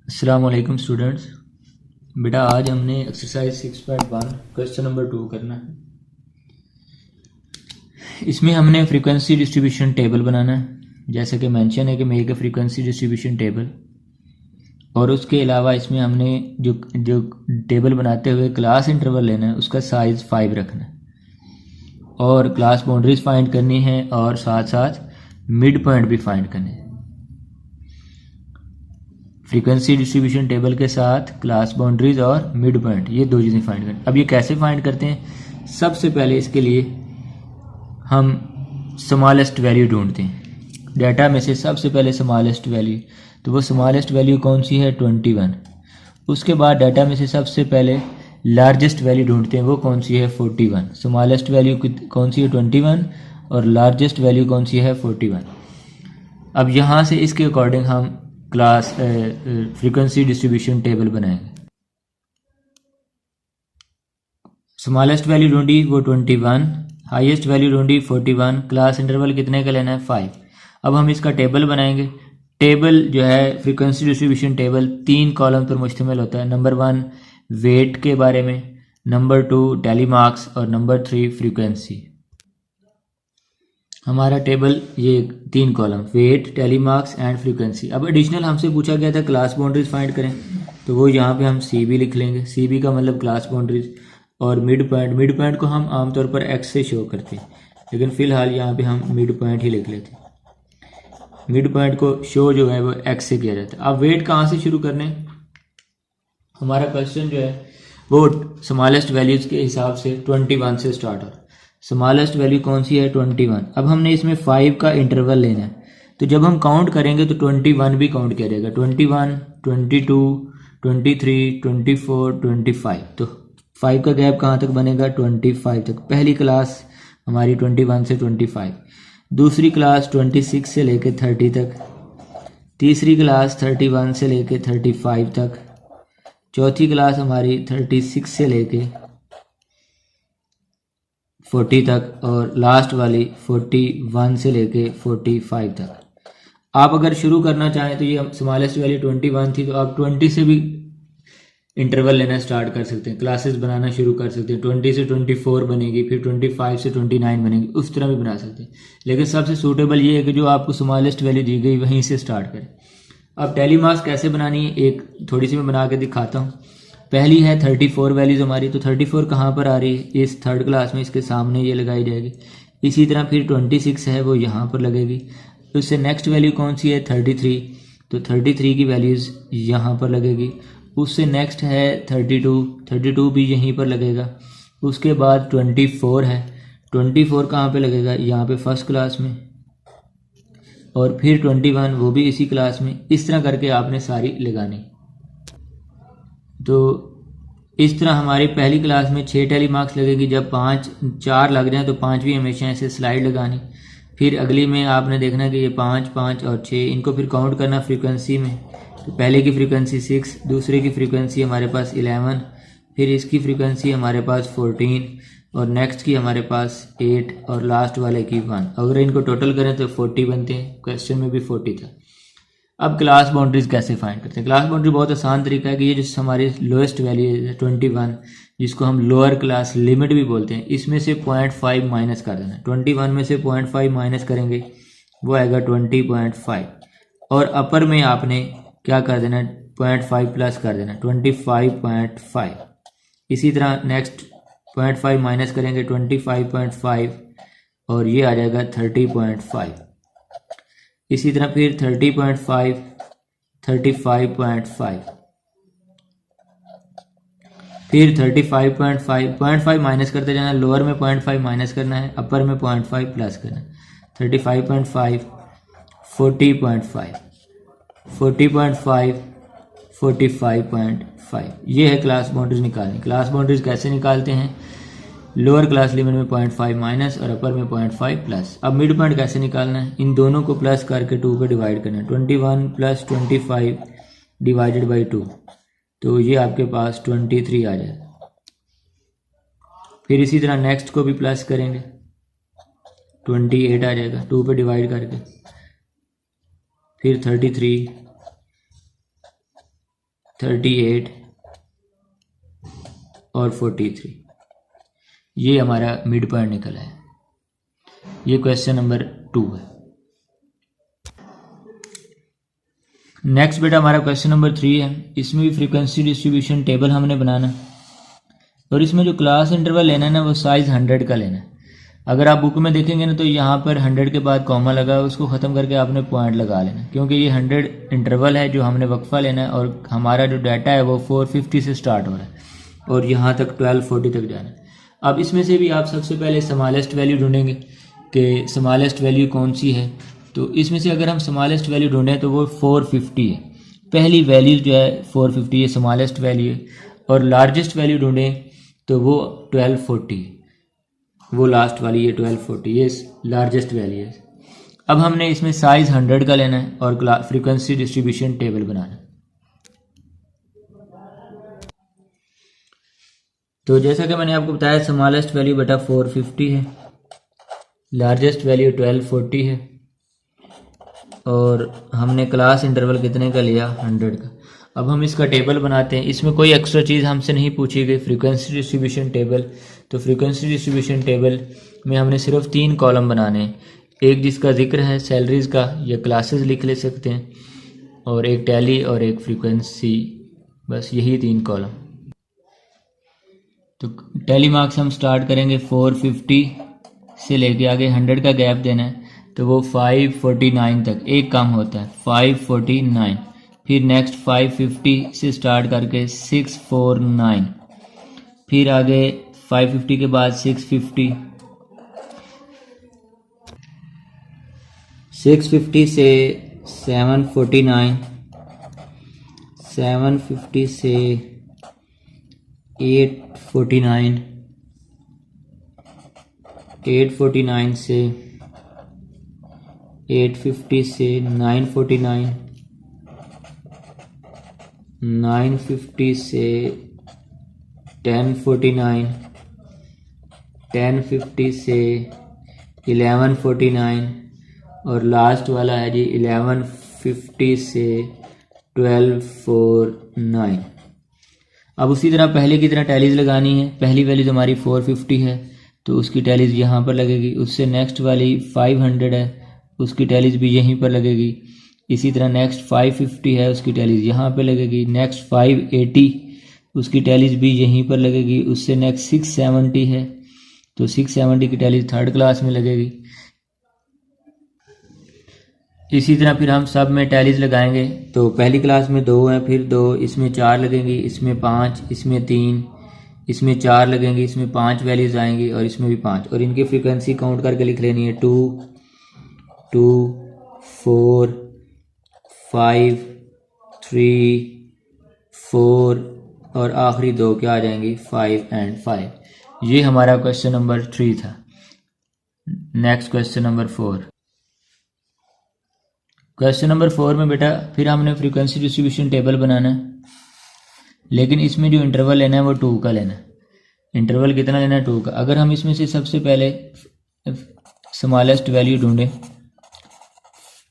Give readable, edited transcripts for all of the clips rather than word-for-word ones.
अस्सलाम वालेकुम स्टूडेंट्स। बेटा आज हमने एक्सरसाइज 6.1 क्वेश्चन नंबर 2 करना है। इसमें हमने फ्रीक्वेंसी डिस्ट्रीब्यूशन टेबल बनाना है। जैसे कि मेंशन है कि make a frequency distribution table, और उसके अलावा इसमें हमने जो जो टेबल बनाते हुए क्लास इंटरवल लेना है उसका साइज़ 5 रखना है, और क्लास बाउंड्रीज फाइंड करनी है, और साथ साथ मिड पॉइंट भी फाइंड करने हैं। फ्रीक्वेंसी डिस्ट्रीब्यूशन टेबल के साथ क्लास बाउंड्रीज और मिड पॉइंट, ये दो चीज़ें फाइंड करनी। अब ये कैसे फाइंड करते हैं? सबसे पहले इसके लिए हम स्मॉलेस्ट वैल्यू ढूंढते हैं। डाटा में से सबसे पहले स्मॉलेस्ट वैल्यू, तो वो स्मॉलेस्ट वैल्यू कौन सी है? 21। उसके बाद डाटा में से सबसे पहले लार्जेस्ट वैल्यू ढूंढते हैं, वो कौन सी है? 41। स्मॉलेस्ट वैल्यू कौन सी है? 21, और लार्जेस्ट वैल्यू कौन सी है? 41। अब यहाँ से इसके अकॉर्डिंग हम क्लास फ्रीक्वेंसी डिस्ट्रीब्यूशन टेबल बनाएंगे। स्मॉलेस्ट वैल्यू ढूंढी वो 21, हाईएस्ट वैल्यू ढूंढी 41, क्लास इंटरवल कितने का लेना है? 5। अब हम इसका टेबल बनाएंगे। टेबल जो है फ्रीक्वेंसी डिस्ट्रीब्यूशन टेबल 3 कॉलम पर मुश्तमिल होता है। नंबर 1 वेट के बारे में, नंबर 2 टैली मार्क्स, और नंबर 3 फ्रीक्वेंसी। हमारा टेबल ये 3 column, weight, tally marks and frequency. अब एडिशनल हमसे पूछा गया था क्लास बाउंड्रीज फाइंड करें, तो वो यहाँ पे हम सी बी लिख लेंगे। सी बी का मतलब क्लास बाउंड्रीज। और मिड पॉइंट को हम आमतौर पर एक्स से शो करते हैं, लेकिन फिलहाल यहाँ पे हम मिड पॉइंट ही लिख लेते हैं। मिड पॉइंट को शो जो है वो एक्स से किया जाता है। अब वेट कहाँ से शुरू करने? हमारा क्वेश्चन जो है वो स्मॉलेस्ट वैल्यूज के हिसाब से 21 से स्टार्ट हो। स्मॉलेस्ट वैल्यू कौन सी है? 21। अब हमने इसमें 5 का इंटरवल लेना है, तो जब हम काउंट करेंगे तो 21 भी काउंट किया जाएगा। 21, 22, 23, 24, 25। तो 5 का गैप कहाँ तक बनेगा? 25 तक। पहली क्लास हमारी 21 से 25, दूसरी क्लास 26 से लेके 30 तक, तीसरी क्लास 31 से लेके 35 तक, चौथी क्लास हमारी 36 से लेके 40 तक, और लास्ट वाली 41 से लेके 45 तक। आप अगर शुरू करना चाहें तो ये स्मॉलेस्ट वैल्यू 21 थी, तो आप 20 से भी इंटरवल लेना स्टार्ट कर सकते हैं, क्लासेस बनाना शुरू कर सकते हैं। 20 से 24 बनेगी, फिर 25 से 29 बनेगी, उस तरह भी बना सकते हैं। लेकिन सबसे सूटेबल ये है कि जो आपको स्मॉलेस्ट वैल्यू दी गई वहीं से स्टार्ट करें। अब टेली मार्क्स कैसे बनानी है, एक थोड़ी सी मैं बना के दिखाता हूँ। पहली है 34 वैल्यूज हमारी, तो 34 कहाँ पर आ रही है? इस थर्ड क्लास में, इसके सामने ये लगाई जाएगी। इसी तरह फिर 26 है वो यहाँ पर लगेगी। उससे नेक्स्ट वैल्यू कौन सी है? 33, तो 33 की वैल्यूज़ यहाँ पर लगेगी। उससे नेक्स्ट है 32, 32 भी यहीं पर लगेगा। उसके बाद 24 है, 24 कहाँ पे लगेगा? यहाँ पे फर्स्ट क्लास में। और फिर 21 वो भी इसी क्लास में। इस तरह करके आपने सारी लगानी। तो इस तरह हमारी पहली क्लास में 6 टेली मार्क्स लगेगी। जब 4 लग जाए तो 5 भी हमेशा ऐसे स्लाइड लगानी। फिर अगली में आपने देखना कि ये 5, 5 और 6, इनको फिर काउंट करना फ्रीक्वेंसी में। तो पहले की फ्रीक्वेंसी 6, दूसरे की फ्रीक्वेंसी हमारे पास 11, फिर इसकी फ्रीक्वेंसी हमारे पास 14, और नेक्स्ट की हमारे पास 8, और लास्ट वाले की 1। अगर इनको टोटल करें तो 40 बनते हैं। क्वेश्चन में भी 40 था। अब क्लास बाउंड्रीज कैसे फाइंड करते हैं? क्लास बाउंड्री बहुत आसान तरीका है कि ये जो हमारी लोएस्ट वैल्यू है 21, जिसको हम लोअर क्लास लिमिट भी बोलते हैं, इसमें से 0.5 माइनस कर देना। 21 में से 0.5 माइनस करेंगे वो आएगा 20.5, और अपर में आपने क्या कर देना? 0.5 प्लस कर देना, 25.5। इसी तरह नेक्स्ट 0.5 माइनस करेंगे 25.5, और ये आ जाएगा 30.5। इसी तरह फिर 30.5, 35.5, फिर 35.5, 0.5 माइनस करते जाना। लोअर में 0.5 माइनस करना है, अपर में 0.5 प्लस करना है। 35.5, 40.5, 40.5, 45.5। ये है क्लास बाउंड्रीज निकालनी। क्लास बाउंड्रीज कैसे निकालते हैं? लोअर क्लास लिमिट में 0.5 माइनस और अपर में 0.5 प्लस। अब मिड पॉइंट कैसे निकालना है? इन दोनों को प्लस करके 2 पे डिवाइड करना है। 21 प्लस 25 डिवाइडेड बाई 2, तो ये आपके पास 23 आ जाएगा। फिर इसी तरह नेक्स्ट को भी प्लस करेंगे, 28 आ जाएगा 2 पे डिवाइड करके। फिर 33, 38 और 43, ये हमारा मिड पॉइंट निकला है। ये क्वेश्चन नंबर 2 है। नेक्स्ट बेटा हमारा क्वेश्चन नंबर 3 है। इसमें भी फ्रीक्वेंसी डिस्ट्रीब्यूशन टेबल हमने बनाना है और इसमें जो क्लास इंटरवल लेना है ना वो साइज 100 का लेना है। अगर आप बुक में देखेंगे ना तो यहाँ पर 100 के बाद कॉमा लगा है, उसको ख़त्म करके आपने पॉइंट लगा लेना है, क्योंकि ये 100 इंटरवल है जो हमने वक्फा लेना है और हमारा जो डाटा है वो 450 से स्टार्ट हो रहा है और यहाँ तक 1240 तक जाना है। अब इसमें से भी आप सबसे पहले स्मॉलेस्ट वैल्यू ढूंढेंगे कि स्मॉलेस्ट वैल्यू कौन सी है। तो इसमें से अगर हम स्मॉलेस्ट वैल्यू ढूंढें तो वो 450 है। पहली वैल्यू जो है 450 ये स्मॉलेस्ट वैल्यू है और लार्जेस्ट वैल्यू ढूंढें तो वो 1240 है। वो लास्ट वाली ये 1240 ये लार्जेस्ट वैल्यू है। अब हमने इसमें साइज 100 का लेना है और फ्रीक्वेंसी डिस्ट्रीब्यूशन टेबल बनाना है। तो जैसा कि मैंने आपको बताया स्मॉलेस्ट वैल्यू बेटा 450 है, लार्जेस्ट वैल्यू 1240 है और हमने क्लास इंटरवल कितने का लिया 100 का। अब हम इसका टेबल बनाते हैं। इसमें कोई एक्स्ट्रा चीज़ हमसे नहीं पूछी गई, फ्रीक्वेंसी डिस्ट्रीब्यूशन टेबल। तो फ्रीक्वेंसी डिस्ट्रीब्यूशन टेबल में हमने सिर्फ 3 कॉलम बनाने हैं, एक जिसका जिक्र है सैलरीज़ का या क्लासेस लिख ले सकते हैं और एक टैली और एक फ्रीक्वेंसी, बस यही 3 कॉलम। तो टैली मार्क्स हम स्टार्ट करेंगे 450 से लेके आगे 100 का गैप देना है तो वो 549 तक एक काम होता है 549, फिर नेक्स्ट 550 से स्टार्ट करके 649, फिर आगे 550 के बाद 650, 650 से 749, 750 से 849, 849 से 850 से 949, 950 से 1049, 1050 से 1149 और लास्ट वाला है जी 1150 से 1249। अब उसी तरह पहले की तरह टैलीज लगानी है। पहली वैल्यू हमारी 450 है तो उसकी टैलीज यहाँ पर लगेगी। उससे नेक्स्ट वाली 500 है, उसकी टैलीज भी यहीं पर लगेगी। इसी तरह नेक्स्ट 550 है, उसकी टैलीज यहाँ पे लगेगी। नेक्स्ट 580 उसकी टैलीज भी यहीं पर लगेगी। उससे नेक्स्ट 670 है तो 670 की टैलीज थर्ड क्लास में लगेगी। इसी तरह फिर हम सब में टैलीज लगाएंगे। तो पहली क्लास में 2 हैं, फिर 2, इसमें 4 लगेंगी, इसमें 5, इसमें 3, इसमें 4 लगेंगी, इसमें 5 वैल्यूज आएंगी और इसमें भी 5 और इनकी फ्रीक्वेंसी काउंट करके लिख लेनी है 2, 2, 4, 5, 3, 4 और आखिरी 2 क्या आ जाएंगी 5 एंड 5। ये हमारा क्वेश्चन नंबर 3 था। Next question number 4। Question number 4 में बेटा फिर हमने फ्रीक्वेंसी डिस्ट्रीब्यूशन टेबल बनाना है, लेकिन इसमें जो इंटरवल लेना है वो 2 का लेना है। इंटरवल कितना लेना है 2 का। अगर हम इसमें से सबसे पहले स्मॉलेस्ट वैल्यू ढूंढें,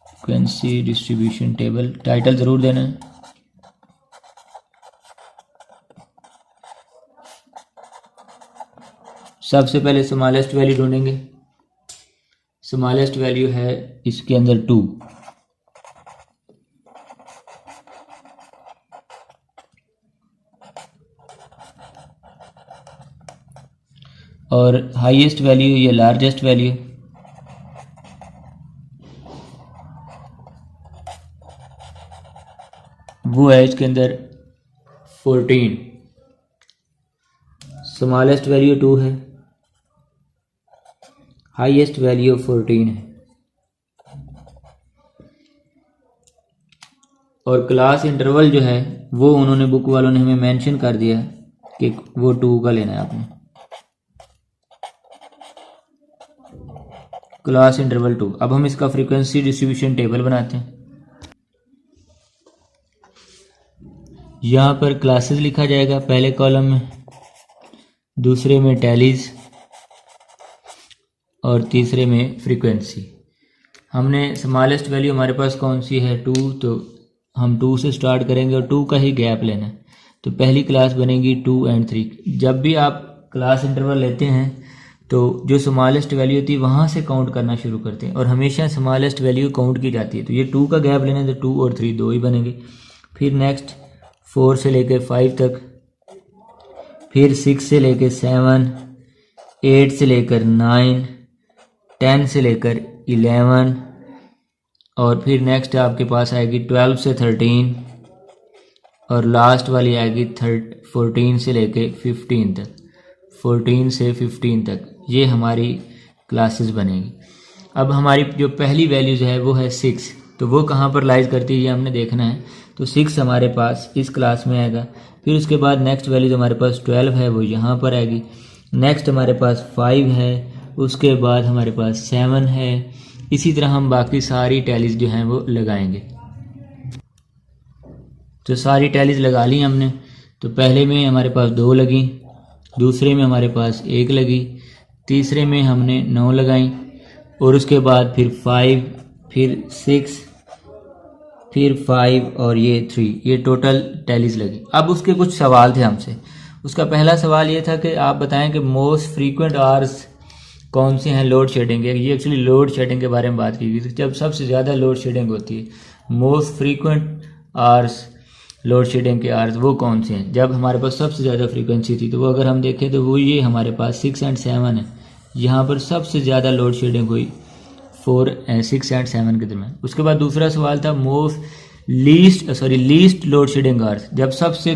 फ्रीक्वेंसी डिस्ट्रीब्यूशन टेबल टाइटल ज़रूर देना है। सबसे पहले स्मॉलेस्ट वैल्यू ढूंढेंगे। स्मॉलेस्ट वैल्यू है इसके अंदर 2 और हाईएस्ट वैल्यू या लार्जेस्ट वैल्यू वो है इसके अंदर 14। स्मॉलेस्ट वैल्यू 2 है, हाईएस्ट वैल्यू 14 है और क्लास इंटरवल जो है वो उन्होंने बुक वालों ने हमें मेंशन कर दिया कि वो 2 का लेना है आपने। Class interval 2। अब हम इसका फ्रीक्वेंसी डिस्ट्रीब्यूशन टेबल बनाते हैं। यहाँ पर क्लासेस लिखा जाएगा पहले कॉलम में, दूसरे में टैलीज और तीसरे में फ्रीक्वेंसी। हमने स्मॉलेस्ट वैल्यू हमारे पास कौन सी है 2, तो हम 2 से स्टार्ट करेंगे और 2 का ही गैप लेना है। तो पहली क्लास बनेगी 2 और 3। जब भी आप क्लास इंटरवल लेते हैं तो जो स्मॉलेस्ट वैल्यू होती है वहाँ से काउंट करना शुरू करते हैं और हमेशा स्मॉलेस्ट वैल्यू काउंट की जाती है। तो ये 2 का गैप लेना है तो 2 और 3 2 ही बनेंगे। फिर नेक्स्ट 4 से लेकर 5 तक, फिर 6 से लेकर 7, 8 से लेकर 9, 10 से लेकर 11 और फिर नेक्स्ट आपके पास आएगी 12 से 13 और लास्ट वाली आएगी 14 से लेके 15 तक, 14 से 15 तक ये हमारी क्लासेस बनेगी। अब हमारी जो पहली वैल्यूज़ है वो है 6, तो वो कहाँ पर लाइज करती है ये हमने देखना है। तो 6 हमारे पास इस क्लास में आएगा। फिर उसके बाद नेक्स्ट वैल्यूज़ हमारे पास 12 है, वो यहाँ पर आएगी। नेक्स्ट हमारे पास 5 है, उसके बाद हमारे पास 7 है। इसी तरह हम बाकी सारी टैलीज जो हैं वो लगाएंगे। तो सारी टैलीज लगा ली हमने। तो पहले में हमारे पास 2 लगी, दूसरे में हमारे पास 1 लगी, तीसरे में हमने 9 लगाई और उसके बाद फिर 5, फिर 6, फिर 5 और ये 3, ये टोटल टैलीज लगी। अब उसके कुछ सवाल थे हमसे। उसका पहला सवाल ये था कि आप बताएं कि मोस्ट फ्रीक्वेंट आवर्स कौन से हैं लोड शेडिंग के। ये एक्चुअली लोड शेडिंग के बारे में बात की गई थी, जब सबसे ज़्यादा लोड शेडिंग होती है। Most frequent hours load shedding के आवर्स वो कौन से हैं जब हमारे पास सबसे ज़्यादा फ्रीक्वेंसी थी। तो वो अगर हम देखें तो वो ये हमारे पास 6 और 7 है। यहाँ पर सबसे ज़्यादा लोड शेडिंग हुई 6 और 7 के दरमियान। उसके बाद दूसरा सवाल था लीस्ट लोड शेडिंग आवर्स, जब सबसे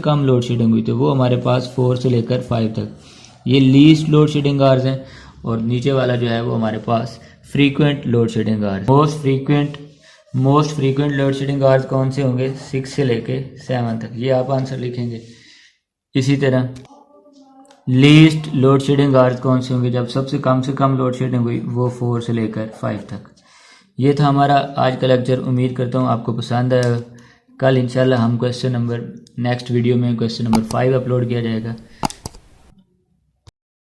कम लोड शेडिंग हुई तो वो हमारे पास 4 से लेकर 5 तक, ये लीस्ट लोड शेडिंग आवर्स हैं। और नीचे वाला जो है वो हमारे पास frequent load shedding hours. Most frequent load shedding hours कौन से होंगे 6 से लेके 7 तक, ये आप आंसर लिखेंगे। इसी तरह लीस्ट लोड शेडिंग आवर्स कौन से होंगे जब सबसे कम लोड शेडिंग हुई, वो 4 से लेकर 5 तक। ये था हमारा आज का लेक्चर। उम्मीद करता हूँ आपको पसंद आएगा। कल इंशाल्लाह हम नेक्स्ट वीडियो में क्वेश्चन नंबर 5 अपलोड किया जाएगा।